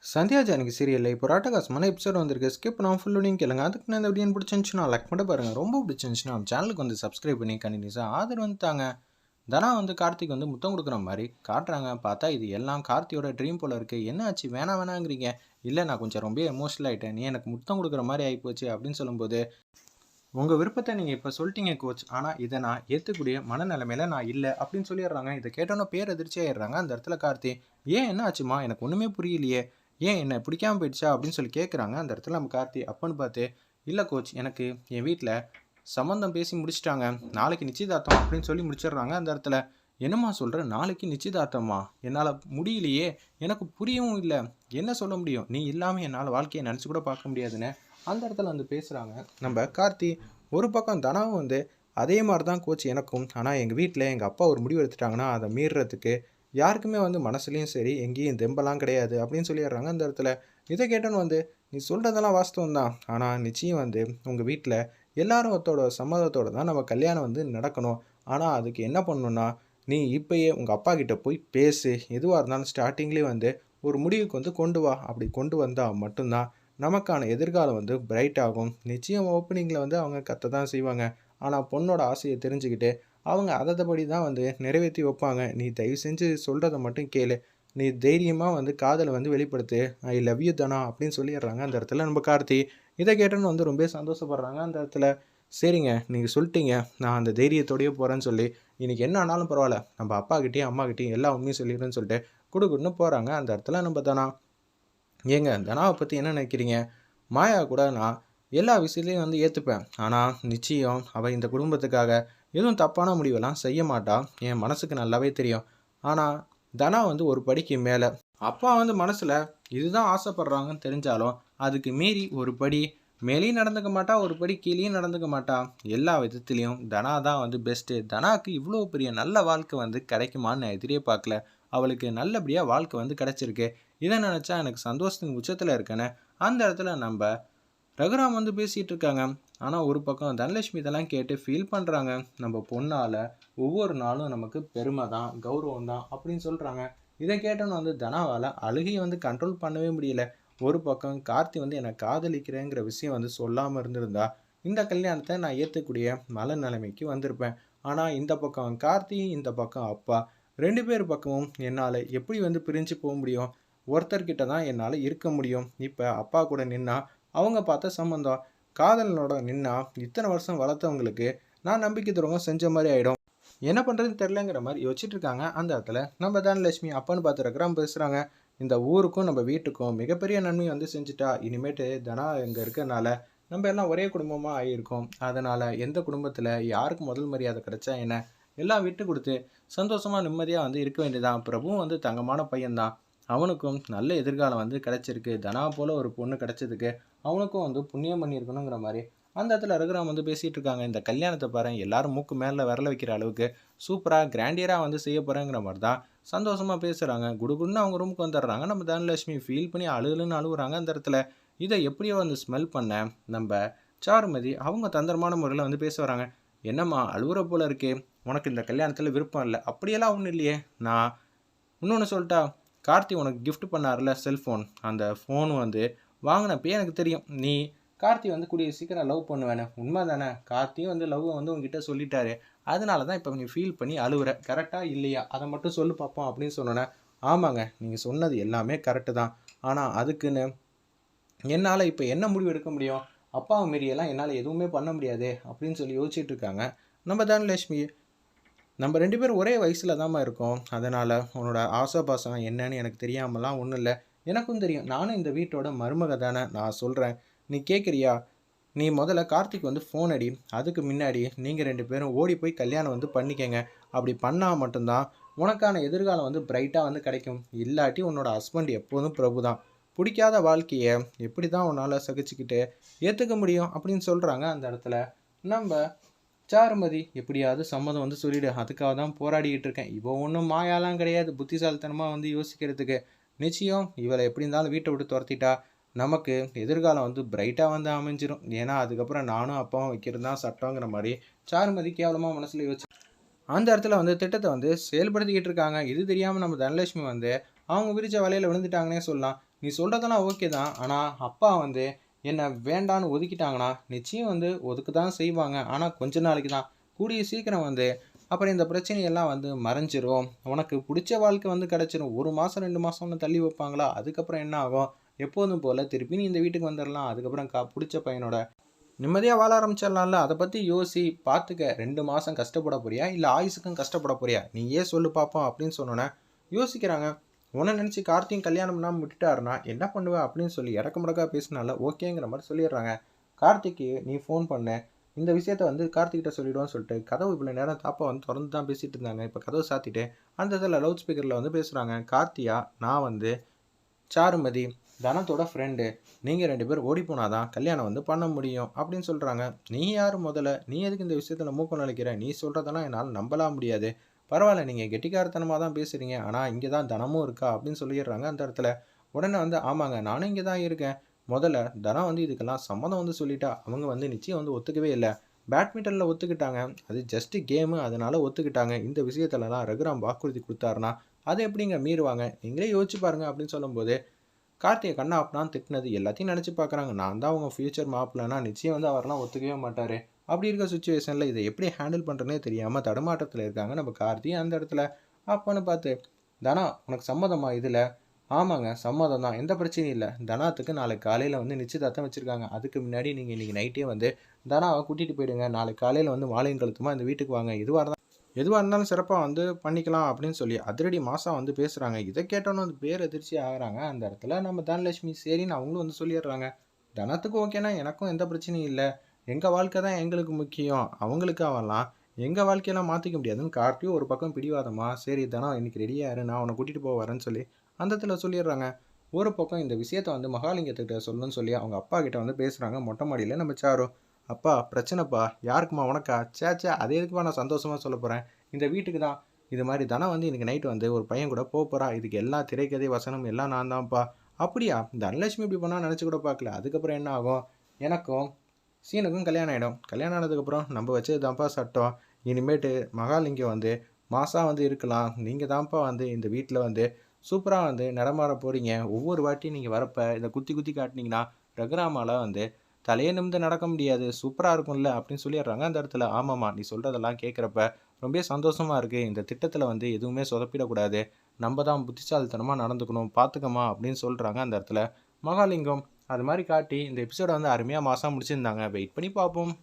சந்தியா ஜானகி சீரியல்ல இப்போ ஒரு அட்டகாசமான எபிசோட் வந்திருக்கு. ஸ்கிப் பண்ணாம ஃபுல்லோடையும் கேளுங்க. அதுக்கு நான் இந்த வீடியோ பிடிச்சிருந்துச்சுன்னா லைக் மட்டும் பாருங்க. ரொம்ப பிடிச்சிருந்துச்சுன்னா நம்ம சேனலுக்கு வந்து சப்ஸ்கிரைப் பண்ணி கண்டினியூஸாக ஆதரவு வந்துட்டாங்க. தனா வந்து கார்த்திக் வந்து முத்தம் கொடுக்குற மாதிரி காட்டுறாங்க. பார்த்தா இது எல்லாம் கார்த்தியோட ட்ரீம் போல இருக்கு. என்ன ஆச்சு வேணாம் வேணாங்கிறீங்க? இல்லை நான் கொஞ்சம் ரொம்ப எமோஷனல் ஆகிட்டேன். நீ எனக்கு முத்தம் கொடுக்குற மாதிரி ஆகிப்போச்சு அப்படின்னு சொல்லும்போது, உங்கள் விருப்பத்தை நீங்கள் இப்போ சொல்லிட்டீங்க கோச், ஆனால் இதை நான் ஏற்றுக்கூடிய மனநிலைமையில நான் இல்லை அப்படின்னு சொல்லிடுறாங்க. இதை கேட்டோன்னே பேர் எதிர்ச்சி ஆயிடுறாங்க அந்த இடத்துல கார்த்தி. ஏன் என்ன ஆச்சுமா, எனக்கு ஒன்றுமே புரியலையே, ஏன் என்ன பிடிக்காம போயிடுச்சா அப்படின்னு சொல்லி கேட்குறாங்க அந்த இடத்துல நம்ம கார்த்தி. அப்பன்னு பார்த்து, இல்லை கோச், எனக்கு என் வீட்டில் சம்மந்தம் பேசி முடிச்சிட்டாங்க, நாளைக்கு நிச்சயதார்த்தம் அப்படின்னு சொல்லி முடிச்சிடுறாங்க அந்த இடத்துல. என்னம்மா சொல்கிற, நாளைக்கு நிச்சயதார்த்தமா? என்னால் முடியலையே, எனக்கு புரியவும் இல்லை, என்ன சொல்ல முடியும், நீ இல்லாமல் என்னால் வாழ்க்கையை நினச்சி கூட பார்க்க முடியாதுன்னு அந்த இடத்துல வந்து பேசுகிறாங்க நம்ம கார்த்தி. ஒரு பக்கம் தனாவும் வந்து அதே மாதிரி தான் கோச் எனக்கும், ஆனால் எங்கள் வீட்டில் எங்கள் அப்பா ஒரு முடிவு எடுத்துட்டாங்கன்னா அதை மீறுறதுக்கு யாருக்குமே வந்து மனசுலையும் சரி எங்கேயும் தெம்பெல்லாம் கிடையாது அப்படின்னு சொல்லிடுறாங்க அந்த இடத்துல. இதை கேட்டோன்னு வந்து, நீ சொல்கிறதெல்லாம் வாஸ்தவம் தான், ஆனால் நிச்சயம் வந்து உங்கள் வீட்டில் எல்லாரும் ஒருத்தோட சம்மதத்தோடு தான் நம்ம கல்யாணம் வந்து நடக்கணும். ஆனால் அதுக்கு என்ன பண்ணணுன்னா, நீ இப்போயே உங்கள் அப்பா கிட்ட போய் பேசு, எதுவாக இருந்தாலும் ஸ்டார்டிங்லேயே வந்து ஒரு முடிவுக்கு வந்து கொண்டு வா. அப்படி கொண்டு வந்தால் மட்டும்தான் நமக்கான எதிர்காலம் வந்து பிரைட் ஆகும். நிச்சயம் ஓப்பனிங்கில் வந்து அவங்க கத்த தான் செய்வாங்க, ஆனால் பொண்ணோட ஆசையை தெரிஞ்சுக்கிட்டு அவங்க அதபடி தான் வந்து நிறைவேற்றி வைப்பாங்க. நீ தயவு செஞ்சு சொல்கிறத மட்டும் கேளு, நீ தைரியமாக வந்து காதலை வந்து வெளிப்படுத்து, ஐ லவ் யூ தனா அப்படின்னு சொல்லிடுறாங்க அந்த இடத்துல நம்ம கார்த்தி. இதை கேட்டோன்னு வந்து ரொம்ப சந்தோஷப்படுறாங்க அந்த இடத்துல. சரிங்க, நீங்கள் சொல்லிட்டீங்க, நான் அந்த தைரியத்தோடையே போகிறேன்னு சொல்லி இன்றைக்கி என்ன ஆனாலும் பரவாயில்ல, நம்ம அப்பாக்கிட்டேயும் அம்மாக்கிட்டேயும் எல்லா உண்மையும் சொல்லிடுறேன்னு சொல்லிட்டு குடுக்குன்னு போகிறாங்க அந்த இடத்துல நம்ம தனா. ஏங்க தனாவை பற்றி என்ன நினைக்கிறீங்க? மாயா கூட நான் எல்லா விஷயத்துலையும் வந்து ஏற்றுப்பேன், ஆனால் நிச்சயம் அவள் இந்த குடும்பத்துக்காக எதுவும் தப்பான முடிவெல்லாம் செய்ய மாட்டா, என் மனசுக்கு நல்லாவே தெரியும். ஆனால் தனா வந்து ஒரு படிக்கு மேலே, அப்பா வந்து மனசில் இதுதான் ஆசைப்படுறாங்கன்னு தெரிஞ்சாலும் அதுக்கு மீறி ஒரு படி மேலேயும் நடந்துக்க மாட்டா, ஒரு படி கீழேயும் நடந்துக்க மாட்டா. எல்லா விதத்துலேயும் தனா தான் வந்து பெஸ்ட்டு. தனாக்கு இவ்வளோ பெரிய நல்ல வாழ்க்கை வந்து கிடைக்குமான்னு நான் எதிரே பார்க்கல. அவளுக்கு நல்லபடியாக வாழ்க்கை வந்து கிடைச்சிருக்கு. இதை நினச்சா எனக்கு சந்தோஷத்தின் உச்சத்தில் இருக்கேன்னு அந்த இடத்துல நம்ம ரகுராம் வந்து பேசிகிட்டு இருக்காங்க. ஆனால் ஒரு பக்கம் தனலட்சுமி இதெல்லாம் கேட்டு ஃபீல் பண்ணுறாங்க. நம்ம பொண்ணால் ஒவ்வொரு நாளும் நமக்கு பெருமை தான், கௌரவம் தான் அப்படின்னு சொல்கிறாங்க. இதை கேட்டோன்னு வந்து தனாவால் அழுகையை வந்து கண்ட்ரோல் பண்ணவே முடியல. ஒரு பக்கம் கார்த்தி வந்து என்னை காதலிக்கிறேங்கிற விஷயம் வந்து சொல்லாமல் இருந்திருந்தா இந்த கல்யாணத்தை நான் ஏற்றக்கூடிய நிலைமைக்கு வந்திருப்பேன். ஆனால் இந்த பக்கம் கார்த்தி, இந்த பக்கம் அப்பா, ரெண்டு பேர் பக்கமும் என்னால் எப்படி வந்து பிரிஞ்சு போக முடியும்? ஒருத்தர்கிட்ட தான் என்னால் இருக்க முடியும். இப்போ அப்பா கூட நின்னா அவங்க பார்த்த சம்மந்தம், காதலனோட நின்னா இத்தனை வருஷம் வளர்த்தவங்களுக்கு நான் நம்பிக்கை துரோகம் செஞ்ச மாதிரி ஆகிடும். என்ன பண்ணுறதுன்னு தெரிலங்கிற மாதிரி யோசிச்சுட்டு இருக்காங்க அந்த இடத்துல நம்ம தனலட்சுமி. அப்பன்னு பார்த்துருக்குறான் பேசுகிறாங்க. இந்த ஊருக்கும் நம்ம வீட்டுக்கும் மிகப்பெரிய நன்மை வந்து செஞ்சுட்டா, இனிமேட்டு தனா இங்கே இருக்கிறனால நம்ம எல்லாம் ஒரே குடும்பமாக ஆகியிருக்கோம். அதனால் எந்த குடும்பத்தில் யாருக்கு முதல் மரியாதை கிடைச்சா என்ன, எல்லாம் விட்டு கொடுத்து சந்தோஷமாக நிம்மதியாக வந்து இருக்க வேண்டியதான். பிரபுவும் வந்து தங்கமான பையன்தான், அவனுக்கும் நல்ல எதிர்காலம் வந்து கிடச்சிருக்கு. தனா போல் ஒரு பொண்ணு கிடச்சதுக்கு அவனுக்கும் வந்து புண்ணியம் பண்ணியிருக்கணுங்கிற மாதிரி அந்த இடத்துல ரகுராம் வந்து பேசிகிட்டு இருக்காங்க. இந்த கல்யாணத்தை பாரு, எல்லாரும் மூக்கு மேலே விரல வைக்கிற அளவுக்கு சூப்பராக கிராண்டியராக வந்து செய்ய போகிறேங்கிற மாதிரி தான் சந்தோஷமாக பேசுகிறாங்க. குடுகுடுன்னு அவங்க ரூமுக்கு வந்துடுறாங்க. நம்ம தனலட்சுமி ஃபீல் பண்ணி அழுகுன்னு அழுகுறாங்க அந்த இடத்துல. இதை எப்படியோ வந்து ஸ்மெல் பண்ண நம்ம சாருமதி அவங்க தந்திரமான முறையில் வந்து பேச வராங்க. என்னம்மா அழுகுற போல இருக்கே, உனக்கு இந்த கல்யாணத்தில் விருப்பம் இல்லை? அப்படியெல்லாம் ஒன்றும் இல்லையே. நான் இன்னொன்று சொல்லிட்டா, கார்த்தி உனக்கு கிஃப்ட் பண்ணார்ல செல்ஃபோன், அந்த ஃபோன் வந்து வாங்கினப்பே எனக்கு தெரியும் நீ கார்த்தி வந்து கூடிய சீக்கிரம் லவ் பண்ணுவேன்னு. உண்மை தானே? கார்த்தியும் வந்து லவ் வந்து உங்ககிட்ட சொல்லிட்டாரு, அதனால தான் இப்போ நீ ஃபீல் பண்ணி அழுகுற. கரெக்டாக இல்லையா, அதை மட்டும் சொல்லு பார்ப்போம் அப்படின்னு சொன்னோன்னே, ஆமாங்க நீங்கள் சொன்னது எல்லாமே கரெக்டு தான், ஆனால் அதுக்குன்னு என்னால் இப்போ என்ன முடிவு எடுக்க முடியும்? அப்பாவை மீறியெல்லாம் என்னால் எதுவுமே பண்ண முடியாது அப்படின்னு சொல்லி யோசிச்சுட்டு இருக்காங்க நம்ம தனலட்சுமி. நம்ம ரெண்டு பேரும் ஒரே வயசில் தாம்மா இருக்கோம், அதனால் உன்னோட ஆசை பாசம் என்னன்னு எனக்கு தெரியாமலாம் ஒன்றும் இல்லை. எனக்கும் தெரியும், நானும் இந்த வீட்டோட மருமக தானே. நான் சொல்கிறேன், நீ கேட்குறியா? நீ முதல்ல கார்த்திக் வந்து ஃபோன் அடி, அதுக்கு முன்னாடி நீங்கள் ரெண்டு பேரும் ஓடி போய் கல்யாணம் வந்து பண்ணிக்கங்க. அப்படி பண்ணால் மட்டும்தான் உனக்கான எதிர்காலம் வந்து பிரைட்டாக வந்து கிடைக்கும். இல்லாட்டி உன்னோட ஹஸ்பண்ட் எப்போதும் பிரபு தான். பிடிக்காத வாழ்க்கையை எப்படி தான் உன்னால் சகிச்சுக்கிட்டு ஏற்றுக்க முடியும் அப்படின்னு சொல்கிறாங்க அந்த இடத்துல நம்ம சாருமதி. எப்படியாவது சம்மதம் வந்து சொல்லிவிடு, அதுக்காக தான் போராடிக்கிட்டு இருக்கேன். இவன் ஒன்றும் மாயாலாம் கிடையாது புத்திசாலித்தனமாக வந்து யோசிக்கிறதுக்கு. நிச்சயம் இவளை எப்படி இருந்தாலும் வீட்டை விட்டு துரத்திட்டா நமக்கு எதிர்காலம் வந்து பிரைட்டாக வந்து அமைஞ்சிரும். ஏன்னா அதுக்கப்புறம் நானும் அப்பாவும் வைக்கிறது தான் சட்டங்கிற மாதிரி சாருமதி கேவலமாக மனசில் யோசிச்சு அந்த இடத்துல வந்து திட்டத்தை வந்து செயல்படுத்திக்கிட்டு இருக்காங்க. இது தெரியாமல் நம்ம தனலட்சுமி வந்து அவங்க விரிச்ச வலையில் விழுந்துட்டாங்கன்னே சொல்லலாம். நீ சொல்கிறதெல்லாம் ஓகே தான். ஆனால் அப்பா வந்து என்னை வேண்டான்னு ஒதுக்கிட்டாங்கன்னா நிச்சயம் வந்து ஒதுக்க தான் செய்வாங்க. ஆனால் கொஞ்ச நாளைக்கு தான். கூடிய சீக்கிரம் வந்து அப்புறம் இந்த பிரச்சனையெல்லாம் வந்து மறைஞ்சிரும். உனக்கு பிடிச்ச வாழ்க்கை வந்து கிடச்சிரும். 1 மாதம் 2 மாதம்னு தள்ளி வைப்பாங்களா? அதுக்கப்புறம் என்ன ஆகும்? எப்போதும் போல் திருப்பி நீ இந்த வீட்டுக்கு வந்துடலாம். அதுக்கப்புறம் பிடிச்ச பையனோட நிம்மதியா வாழ ஆரம்பிச்சிடலாம்ல. அத பத்தி யோசி, பார்த்துக்க. 2 மாசம் கஷ்டப்பட போறியா? இல்ல ஆயுசுக்கும் கஷ்டப்பட போறியா? நீயே சொல்லு பாப்போம் அப்படின்னு சொன்னோனே, யோசிக்கிறாங்க. உன்ன நினைச்சு கார்த்தியும் கல்யாணம் பண்ணாம விட்டுட்டாருன்னா, என்ன பண்ணுவ? அப்படின்னு சொல்லி எடக்கு முடக்கா பேசினால, ஓகேங்கிற மாரி சொல்லிடுறாங்க. கார்த்திக்கு நீ ஃபோன் பண்ணு. இந்த விஷயத்த வந்து கார்த்திகிட்ட சொல்லிடுவோம்னு சொல்லிட்டு, கதவு இவ்வளோ நேரம் தாப்பா வந்து தொறந்து தான் பேசிட்டு இருந்தாங்க. இப்ப கதவ சாத்திட்டு, அந்த இதில லவுட் ஸ்பீக்கர்ல வந்து பேசுறாங்க. கார்த்தியா, நான் வந்து சாருமதி, தனத்தோட ஃப்ரெண்டு. நீங்க 2 பேரும் ஓடி போனா தான் கல்யாணம் வந்து பண்ண முடியும் அப்படின்னு சொல்றாங்க. நீ யாரு முதல்ல? நீ எதுக்கு இந்த விஷயத்துல மூக்க நுழைக்கிற? நீ சொல்றதெல்லாம் என்னால நம்பலாம் முடியாது. பரவாயில்ல நீங்க கெட்டிக்காரத்தனமா தான் பேசுறீங்க. ஆனா இங்க தான் தனமும் இருக்கா அப்படின்னு சொல்லிடுறாங்க அந்த இடத்துல. உடனே வந்து ஆமாங்க நானும் இங்க தான் இருக்கேன். முதல்ல தனம் வந்து இதுக்கெல்லாம் சம்மதம் வந்து சொல்லிட்டா. அவங்க வந்து நிச்சயம் வந்து ஒத்துக்கவே இல்ல. பேட்மிட்டன்ல ஒத்துக்கிட்டாங்க. அது ஜஸ்ட் கேமு அதனால ஒத்துக்கிட்டாங்க. இந்த விஷயத்துலலாம் ரகுராம் வாக்குறுதி குடுத்தாருன்னா, அத எப்படிங்க மீறுவாங்க? நீங்களே யோசிச்சு பாருங்க அப்படின்னு சொல்லும்போது கார்த்திய கண்ணா அப்படின்னான்னு திட்டினது எல்லாத்தையும் நினச்சி பார்க்குறாங்க. நான் தான் உங்க ஃப்யூச்சர் மாப்பிள்ளனா நிச்சயம் வந்து அவர்லாம் ஒத்துக்கவே மாட்டாரு. அப்படி இருக்க சுச்சுவேஷனில இதை எப்படி ஹேண்டில் பண்ணுறதுனே தெரியாமல் தடுமாற்றத்தில் இருக்காங்க நம்ம கார்த்தி அந்த இடத்துல. அப்போன்னு பார்த்து தனா உனக்கு சம்மதமா இதில்? ஆமாங்க சம்மதம் தான். எந்த பிரச்சனையும் இல்லை. தனாத்துக்கு நாளைக்கு காலையில் வந்து நிச்சயதார்த்தம் வச்சுருக்காங்க. அதுக்கு முன்னாடி நீங்கள் இன்றைக்கி நைட்டே வந்து தனாவை கூட்டிகிட்டு போயிடுங்க. நாளைக்கு காலையில் வந்து மாலையும் கழுத்துமா இந்த வீட்டுக்கு வாங்க. எதுவா இருந்தாலும் சிறப்பா வந்து பண்ணிக்கலாம் அப்படின்னு சொல்லி அதிரடி மாசா வந்து பேசுறாங்க. இத கேட்டோனே வந்து பேரதிர்ச்சி ஆகுறாங்க. அந்த இடத்துல நம்ம தனலட்சுமி சரின்னு அவங்களும் வந்து சொல்லிடுறாங்க. தனத்துக்கு ஓகேனா எனக்கும் எந்த பிரச்சனையும் இல்ல. எங்க வாழ்க்கை தான் எங்களுக்கு முக்கியம். அவங்களுக்கு அவன்லாம் எங்க வாழ்க்கையெல்லாம் மாத்திக்க முடியாதுன்னு கார்த்தியும் ஒரு பக்கம் பிடிவாதமா, சரி தனம் இன்னைக்கு ரெடியா இரு நான் உன்னை கூட்டிட்டு போக வரேன்னு சொல்லி அந்த இடத்துல சொல்லிடுறாங்க. ஒரு பக்கம் இந்த விஷயத்த வந்து மகாலிங்கத்துக்கிட்ட சொல்லணும்னு சொல்லி அவங்க அப்பா கிட்ட வந்து பேசுறாங்க மொட்டை மாடியில நம்ம சாரு. அப்பா பிரச்சனைப்பா யாருக்குமா உனக்கா? ச்சே ச்சே அது எதுக்குப்பா நான் சந்தோஷமா சொல்லப் போறேன். இந்த வீட்டுக்கு தான். இது மாரி தனம் வந்து இன்னைக்கு நைட் வந்து ஒரு பையன் கூட போறா. இதுக்கு எல்லா திரைக்கதை, வசனம் எல்லாம் நான் தான்ப்பா. அப்படியா? தனலட்சுமி இப்படி பண்ணா நினைச்சு கூட பார்க்கல. அதுக்கப்புறம் என்ன ஆகும்? எனக்கும் சீனுக்கும் கல்யாணம் ஆயிடும். கல்யாணம் ஆனதுக்கப்புறம் நம்ம வச்சது தான்ப்பா சட்டம். இனிமேட்டு மகாலிங்கம் வந்து மாசா வந்து இருக்கலாம். நீங்க தான்ப்பா வந்து இந்த வீட்ல வந்து சூப்பரா வந்து நடமாட போறீங்க. ஒவ்வொரு வாட்டியும் நீங்க வரப்ப இத குத்தி குத்தி காட்டுனீங்கன்னா, ரகுராமால வந்து தலையே நிமிர்ந்து நடக்க முடியாது. சூப்பரா இருக்கும்ல அப்படின்னு சொல்லிடுறாங்க அந்த இடத்துல. ஆமாம்மா நீ சொல்றதெல்லாம் கேட்குறப்ப ரொம்பவே சந்தோஷமா இருக்கு. இந்த திட்டத்துல வந்து எதுவுமே சொதப்பிடக்கூடாது. நம்ம தான் புத்திசாலித்தனமா நடந்துக்கணும். பார்த்துக்கம்மா அப்படின்னு சொல்றாங்க அந்த இடத்துல. மகாலிங்கம் அது மாரி காட்டி இந்த எபிசோட வந்து அருமையா மாஸா முடிச்சிருந்தாங்க. வெயிட் பண்ணி பார்ப்போம்.